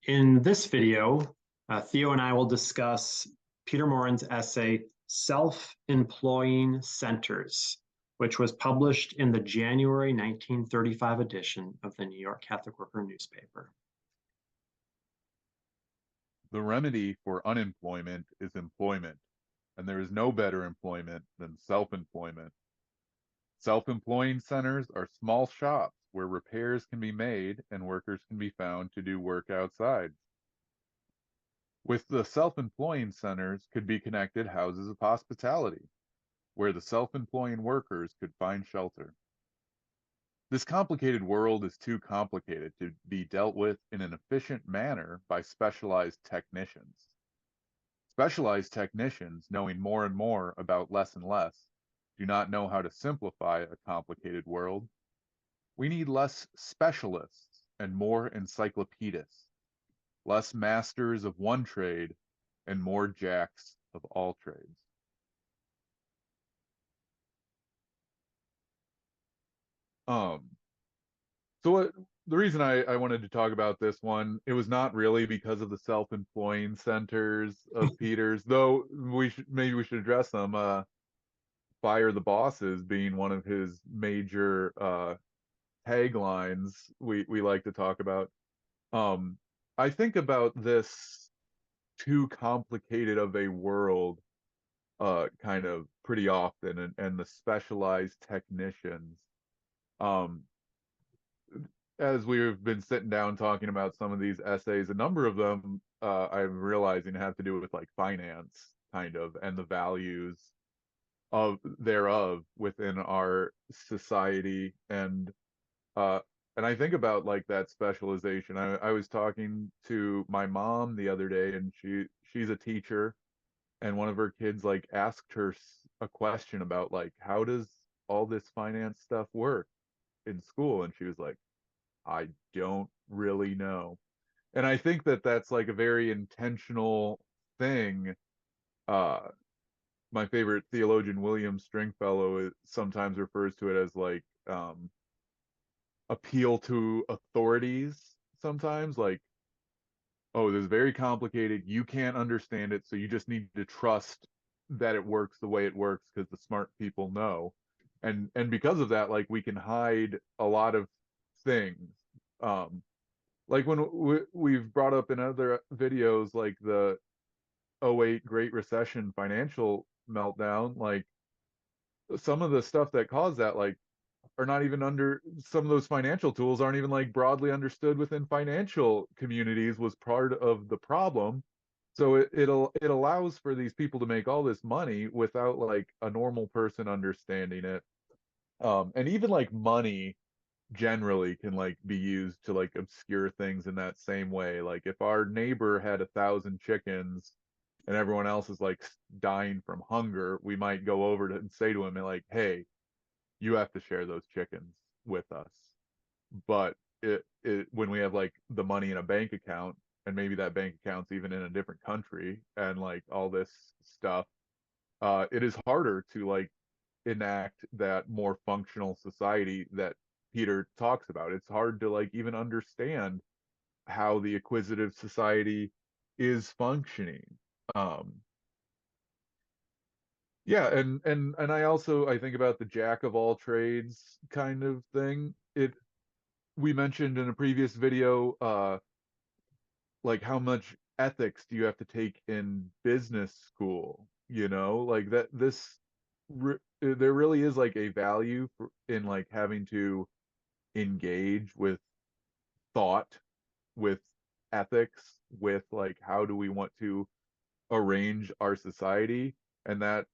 In this video, Theo and I will discuss Peter Maurin's essay, Self-Employing Centers, which was published in the January 1935 edition of the New York Catholic Worker newspaper. The remedy for unemployment is employment, and there is no better employment than self-employment. Self-employing centers are small shops where repairs can be made and workers can be found to do work outside. With the self-employing centers could be connected houses of hospitality, where the self-employing workers could find shelter. This complicated world is too complicated to be dealt with in an efficient manner by specialized technicians. Specialized technicians, knowing more and more about less and less, do not know how to simplify a complicated world. We need less specialists and more encyclopedists, less masters of one trade and more jacks of all trades. Um, the reason I wanted to talk about this one, it was not really because of the self-employing centers of Peter's, though maybe we should address them. Fire the bosses being one of his major taglines we like to talk about. Um, I think about this too complicated of a world kind of pretty often, and the specialized technicians. Um, as we've been sitting down talking about some of these essays, a number of them I'm realizing have to do with like finance kind of and the values of thereof within our society, uh and I think about like that specialization. I was talking to my mom the other day, and she's a teacher, and one of her kids like asked her a question about like how does all this finance stuff work in school, and she was like, I don't really know. And I think that that's like a very intentional thing. uh my favorite theologian, William Stringfellow, sometimes refers to it as like appeal to authorities sometimes, like, oh, this is very complicated, you can't understand it, so you just need to trust that it works the way it works because the smart people know. And because of that, like, we can hide a lot of things. um like when we've brought up in other videos, like the '08 Great Recession financial meltdown, like some of the stuff that caused that, like, are not even under, some of those financial tools aren't even like broadly understood within financial communities, was part of the problem. So it allows for these people to make all this money without like a normal person understanding it. And even like money generally can like be used to like obscure things in that same way. Like if our neighbor had 1,000 chickens and everyone else is like dying from hunger, we might go over to and say to him like, hey, you have to share those chickens with us. But when we have like the money in a bank account, and maybe that bank account's even in a different country, and like all this stuff, it is harder to like enact that more functional society that Peter talks about. It's hard to like even understand how the acquisitive society is functioning. Um, yeah, and I think about the jack of all trades kind of thing. It We mentioned in a previous video, like how much ethics do you have to take in business school? You know, like that there really is like a value in like having to engage with thought, with ethics, with like how do we want to arrange our society, and that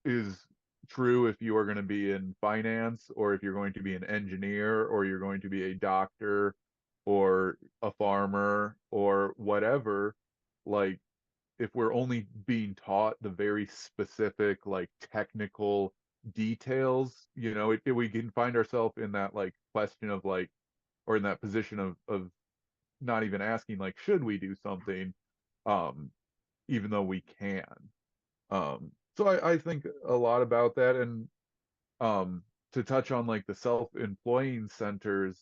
is true if you are going to be in finance, or if you're going to be an engineer, or you're going to be a doctor, or a farmer, or whatever. Like, if we're only being taught the very specific, like, technical details, we can find ourselves in that, like, question of, like, or in that position of not even asking, like, should we do something, um, even though we can. So I think a lot about that. And to touch on like the self-employing centers,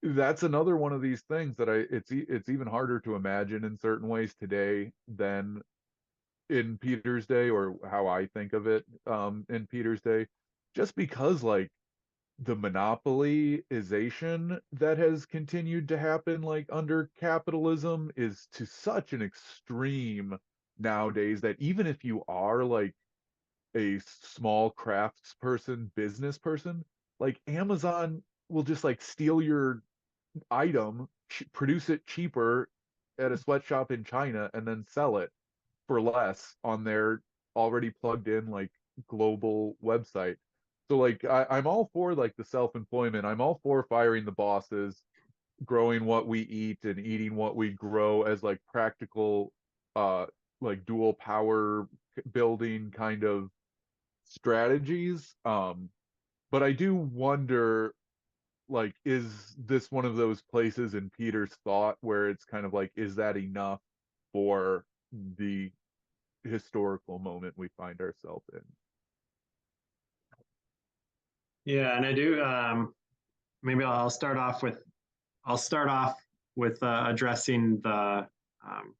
that's another one of these things that it's even harder to imagine in certain ways today than in Peter's day, or how I think of it in Peter's day, just because like the monopolization that has continued to happen like under capitalism is to such an extreme nowadays that even if you are like a small craftsperson, business person, like Amazon will just like steal your item, produce it cheaper at a sweatshop in China, and then sell it for less on their already plugged in like global website. So like I'm all for like the self-employment. I'm all for firing the bosses, growing what we eat and eating what we grow as like practical uh like dual power building kind of strategies. But I do wonder, like, is this one of those places in Peter's thought where it's kind of like, is that enough for the historical moment we find ourselves in? Yeah, and I do. Maybe I'll start off with addressing um,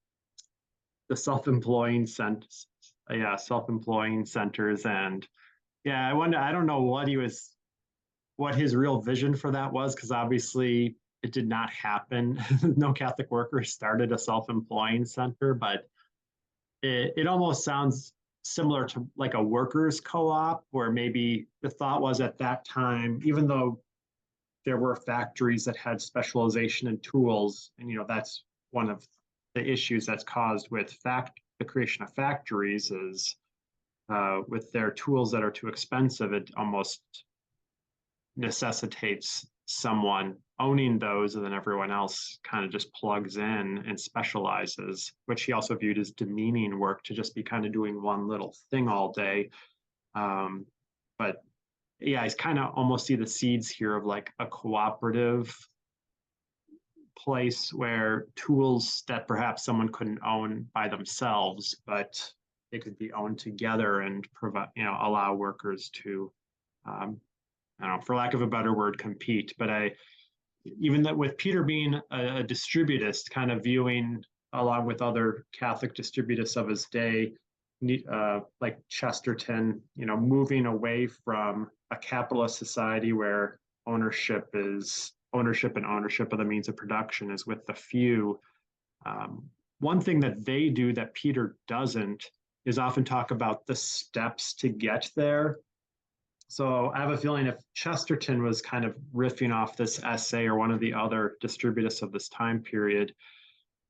the self-employing centers. Yeah, self-employing centers, and yeah, I wonder. I don't know what his real vision for that was, because obviously it did not happen. No Catholic worker started a self-employing center, but it almost sounds similar to like a workers co-op, where maybe the thought was at that time, even though there were factories that had specialization in tools, and that's one of the issues that's caused with the creation of factories is with their tools that are too expensive, it almost necessitates someone owning those, and then everyone else kind of just plugs in and specializes, which he also viewed as demeaning work, to just be kind of doing one little thing all day. But yeah, I kind of almost see the seeds here of like a cooperative place where tools that perhaps someone couldn't own by themselves, but they could be owned together and provide, allow workers to, I don't know, for lack of a better word, compete. But even that with Peter being a distributist, kind of viewing along with other Catholic distributists of his day, like Chesterton, moving away from a capitalist society where ownership and ownership of the means of production is with the few. Um, One thing that they do that Peter doesn't is often talk about the steps to get there. So I have a feeling if Chesterton was kind of riffing off this essay or one of the other distributists of this time period,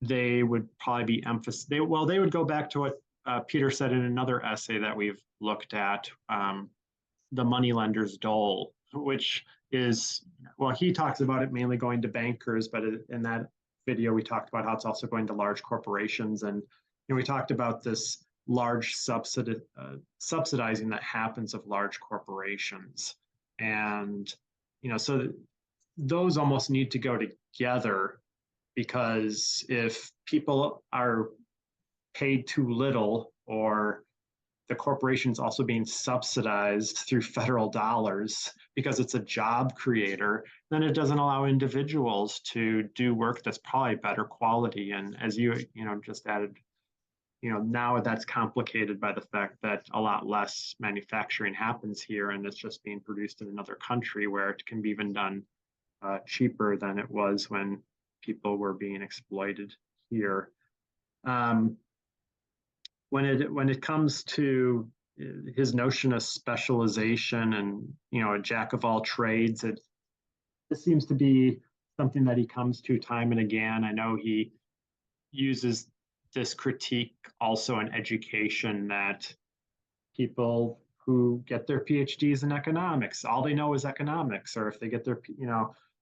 they would probably be they would go back to what Peter said in another essay that we've looked at, the moneylender's dole, which is, well, he talks about it mainly going to bankers, but in that video we talked about how it's also going to large corporations, and we talked about this large subsidizing that happens of large corporations, and so those almost need to go together, because if people are paid too little, or the corporation's also being subsidized through federal dollars because it's a job creator, then it doesn't allow individuals to do work that's probably better quality. And as just added, now that's complicated by the fact that a lot less manufacturing happens here, and it's just being produced in another country where it can be even done cheaper than it was when people were being exploited here. Um, when it comes to his notion of specialization and a jack of all trades, it seems to be something that he comes to time and again. I know he uses this critique also in education, that people who get their PhDs in economics, all they know is economics, or if they get their,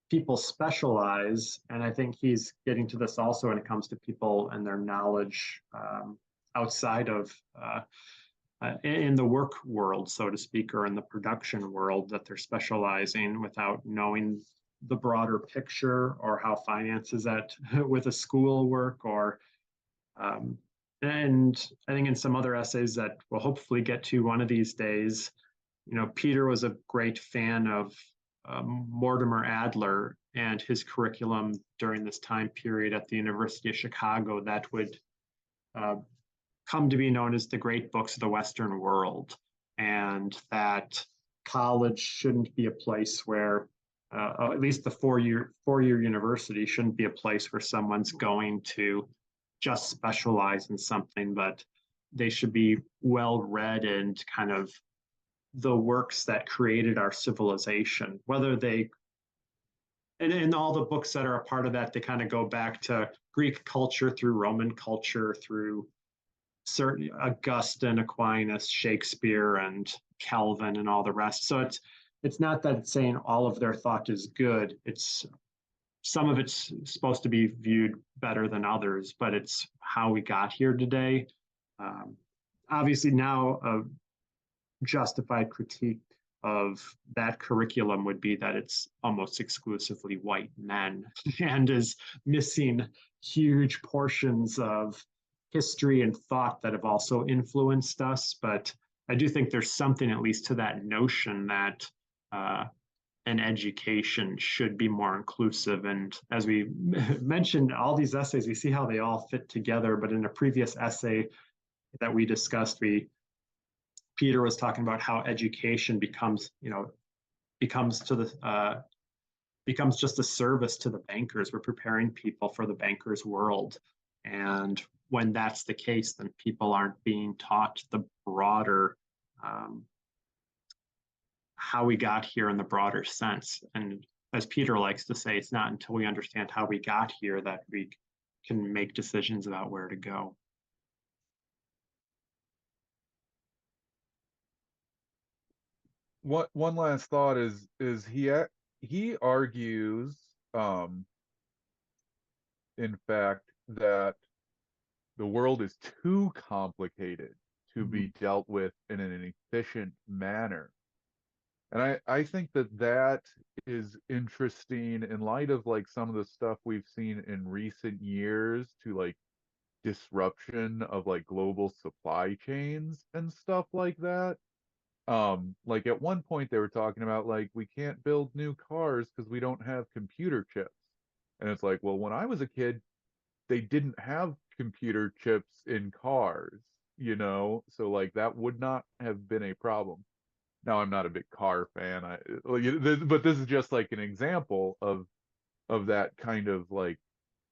people specialize. And I think he's getting to this also when it comes to people and their knowledge outside of, in the work world, so to speak, or in the production world, that they're specializing without knowing the broader picture, or how finances at with a school work, or and I think in some other essays that we'll hopefully get to one of these days, Peter was a great fan of Mortimer Adler, and his curriculum during this time period at the University of Chicago that would come to be known as the great books of the Western world, and that college shouldn't be a place where, at least the four-year university shouldn't be a place where someone's going to just specialize in something, but they should be well read and kind of the works that created our civilization, whether they, and all the books that are a part of that, they kind of go back to Greek culture through Roman culture through certain Augustine, Aquinas, Shakespeare, and Calvin, and all the rest. So it's not that it's saying all of their thought is good. It's some of it's supposed to be viewed better than others, but it's how we got here today. Obviously, now a justified critique of that curriculum would be that it's almost exclusively white men and is missing huge portions of history and thought that have also influenced us. But I do think there's something, at least, to that notion that an education should be more inclusive. And as we mentioned, all these essays, we see how they all fit together. But in a previous essay that we discussed, Peter was talking about how education becomes just a service to the bankers. We're preparing people for the bankers' world. And when that's the case, then people aren't being taught the broader, how we got here in the broader sense. And as Peter likes to say, it's not until we understand how we got here that we can make decisions about where to go. One last thought is he argues, in fact, that the world is too complicated to be dealt with in an efficient manner. And I think that is interesting in light of like some of the stuff we've seen in recent years to like disruption of like global supply chains and stuff like that. Like at one point they were talking about like we can't build new cars because we don't have computer chips. And it's like, well, when I was a kid, they didn't have computer chips in cars, so like that would not have been a problem. Now I'm not a big car fan, but this is just like an example of that kind of like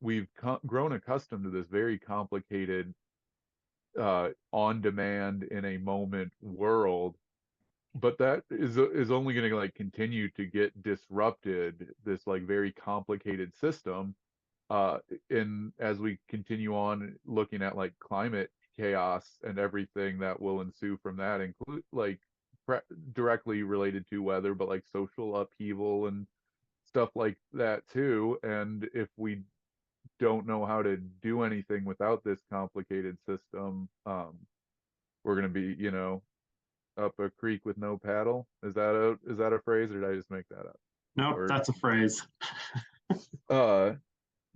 we've grown accustomed to this very complicated on demand in a moment world, but that is only going to like continue to get disrupted, this like very complicated system, in as we continue on looking at like climate chaos and everything that will ensue from that, include like directly related to weather, but like social upheaval and stuff like that too. And if we don't know how to do anything without this complicated system, we're going to be, up a creek with no paddle. Is that a phrase, or did I just make that up? Nope, Or that's a phrase. uh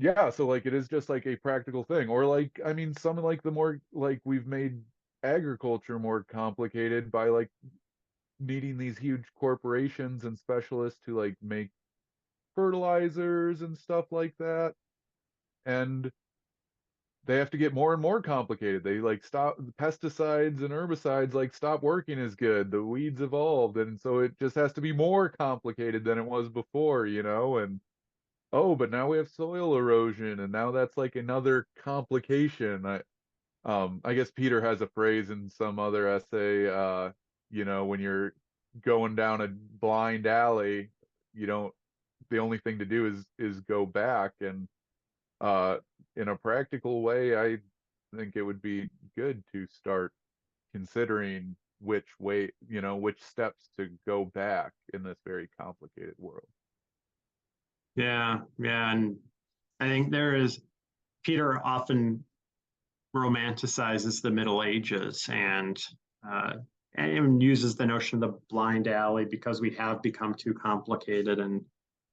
yeah, so like it is just like a practical thing. Or like, I mean, some of like the more like we've made agriculture more complicated by like needing these huge corporations and specialists to like make fertilizers and stuff like that. And they have to get more and more complicated. They like stop pesticides and herbicides, like stop working as good. The weeds evolved, and so it just has to be more complicated than it was before, and oh, but now we have soil erosion, and now that's like another complication. I guess Peter has a phrase in some other essay, when you're going down a blind alley, you don't, the only thing to do is go back. And in a practical way, I think it would be good to start considering which way, which steps to go back in this very complicated world. Yeah, yeah. And I think Peter often romanticizes the Middle Ages and even uses the notion of the blind alley because we have become too complicated. And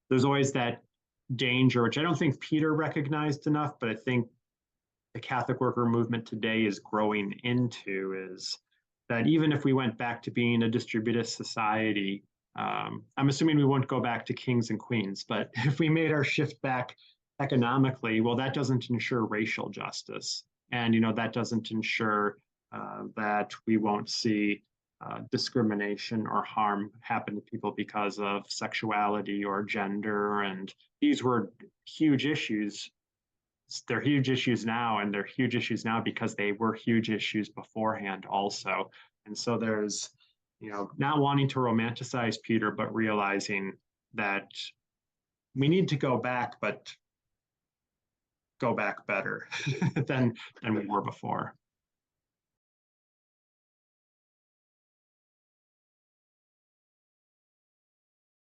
there's always that danger, which I don't think Peter recognized enough, but I think the Catholic worker movement today is growing into, is that even if we went back to being a distributive society, I'm assuming we won't go back to kings and queens, but if we made our shift back economically, well, that doesn't ensure racial justice. And, that doesn't ensure that we won't see discrimination or harm happen to people because of sexuality or gender. And these were huge issues. They're huge issues now, and they're huge issues now because they were huge issues beforehand also. And so there's, not wanting to romanticize Peter, but realizing that we need to go back, but go back better than we were before.